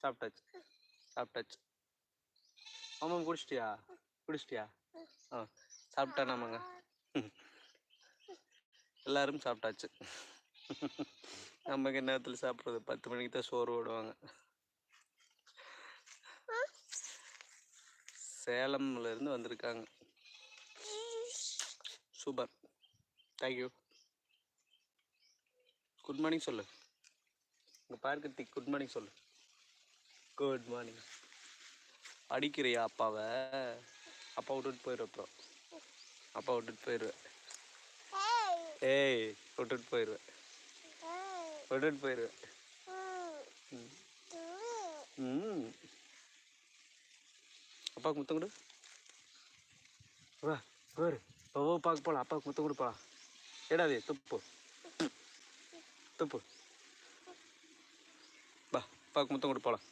சாப்பிட்டாச்சு சாப்பிட்டாச்சு. ஆமாம், குடிச்சிட்டியா? குடிச்சிட்டியா? ஆ, சாப்பிட்டானாமாங்க. எல்லாரும் சாப்பிட்டாச்சு. நமக்கு நேரத்தில் சாப்பிட்றது 10 மணிக்கு தான் சோறு போடுவாங்க. சேலம்லேருந்து வந்திருக்காங்க. Super, thank you. குட் மார்னிங் சொல்லு. உங்கள் பார்க்கத்தி குட் மார்னிங் சொல்லு. Good morning. அடிக்கிறியா அப்பாவை? அப்பா விட்டுட்டு போயிடுவேன். அப்புறம் அப்பா விட்டுட்டு போயிடுவேன். ஏய், விட்டுட்டு போயிடுவேன். விட்டுட்டு போயிடுவேன். அப்பாவுக்கு முத்தம் கொடு. வா பாரு, ஓ பார்க்க போகலாம். அப்பாவுக்கு முத்தம் கொடுப்பா. ஏடாது துப்பு துப்பு. வா, அப்பாவுக்கு முத்தம் கொடு போகலாம்.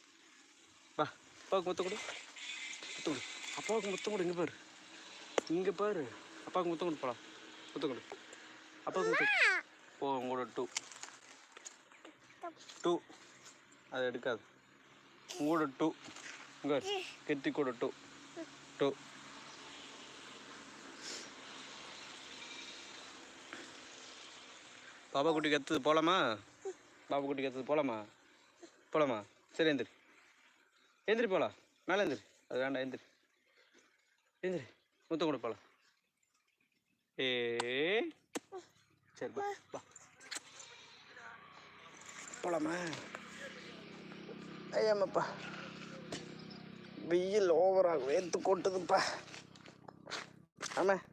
வா, அப்பாவுக்கு முத்தம் கொடு. முத்தம் கொடு. அப்பாவுக்கு முத்தம் கொடு. இங்கே பாரு, இங்கே பாரு. அப்பாவுக்கு முத்தம் கொடு போகலாம். முத்தம் கொடு. அப்பாவுக்கு முத்தம் போ. உங்களோட டூ அதை எடுக்காது. உங்களோட டூ இங்கே கெத்தி கூட டூ. பாப்பா குட்டி கத்துது போகலாமா? பாப்பா குட்டி கத்துது போகலாமா? போகலாமா? சரி, எந்திரி எந்திரி போகலாம். மேலே எந்திரி. அது வேண்டாம், எந்திரி எந்திரி. முத்தம் கூட போகலாம். சரி, பா பா போகலாமா? ஐயாமப்பா, வெயில் ஓவராக வேர்த்து கொட்டுதுப்பா. ஆமாம்,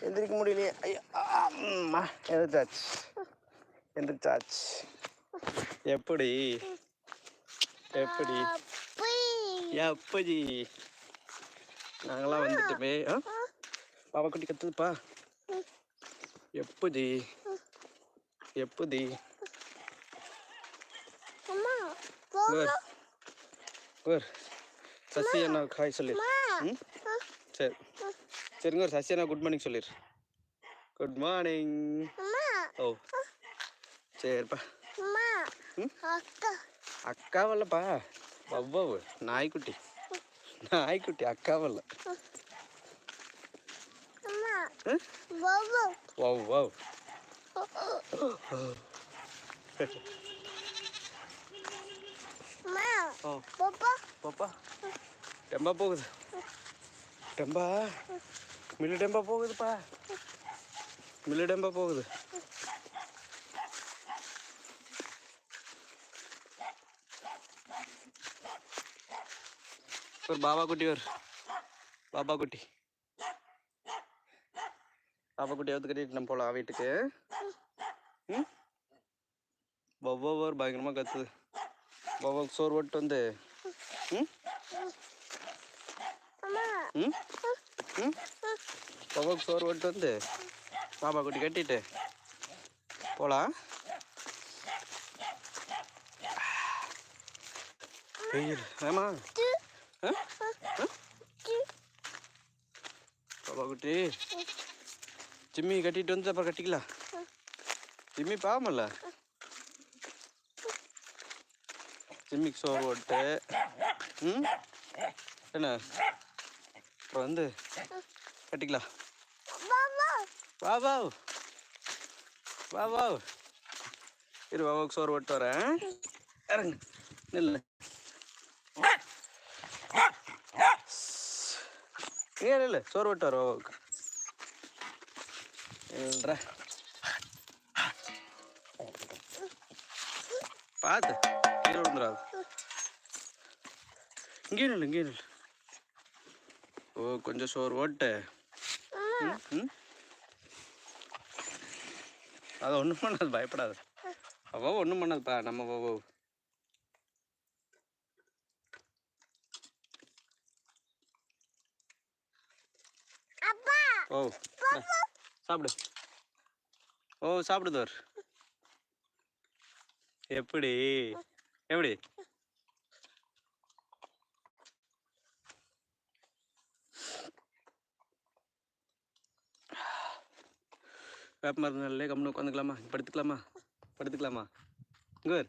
எந்திரிக்க முடியலையே. ஐயா, அம்மா, எந்திரிச்சாச்சு. எப்படி எப்படி எப்படி நாங்களாம் வந்துட்டுமே. பாப்பா குட்டி கத்துதுப்பா. எப்படி எப்படி சசி அண்ணா ஹாய் சொல்லு. சரி சரிங்க. ஒரு சசி அண்ணா குட் மார்னிங் சொல்லிடு. Good morning. ஓ சரிப்பா. அக்காவல்லப்பா, வவ்வவு நாய்க்குட்டி. நாய்க்குட்டி அக்காவல்ல. வவ் வவ். பாப்பா டெம்பா போகுது. டெம்பா மில்லு டெம்பா போகுதுப்பா. மில்லு டெம்பா போகுது. ஒரு பாபா குட்டி ஒரு பாபா குட்டி அவுத்து கட்டிட்டு நம்ம போகலாம் வீட்டுக்கு. ஒவ்வொரு பயங்கரமாக கத்துது. ஒவ்வொரு சோறு ஓட்டு வந்து ஒவ்வொரு சோறு ஓட்டு வந்து பாபா குட்டி கட்டிட்டு போகலாம். வெயில் ஆமா. பாபா குட்டி ஜிம்மி கட்டிட்டு வந்து அப்புறம் கட்டிக்கலாம். ஜிம்மி பாவமல்ல. ஜிம்மிக்கு சோறு ஓட்டு. என்ன அப்புறம் வந்து கட்டிக்கலாம். வா இரு, பாபாவுக்கு சோறு ஓட்டு வரேன். இறங்கு நில்லு. இல்லை சோறு ஓட்டு வர பாபாவுக்கு. பார்த்து கீழே விழுந்துடாது. இங்கே நில்லு. ஓ கொஞ்சம் சோறு ஓட்டு. அதை ஒன்றும் பண்ணாது, பயப்படாது. அவ்வளோ ஒன்றும் பண்ணாதுப்பா நம்ம பாபு. ஓ சாப்பிடு. ஓ சாப்பிடுதோர். எப்படி எப்படி வேப்ப மரத்துனாலே கம்முன்னு உட்காந்துக்கலாமா? படுத்துக்கலாமா? இங்கே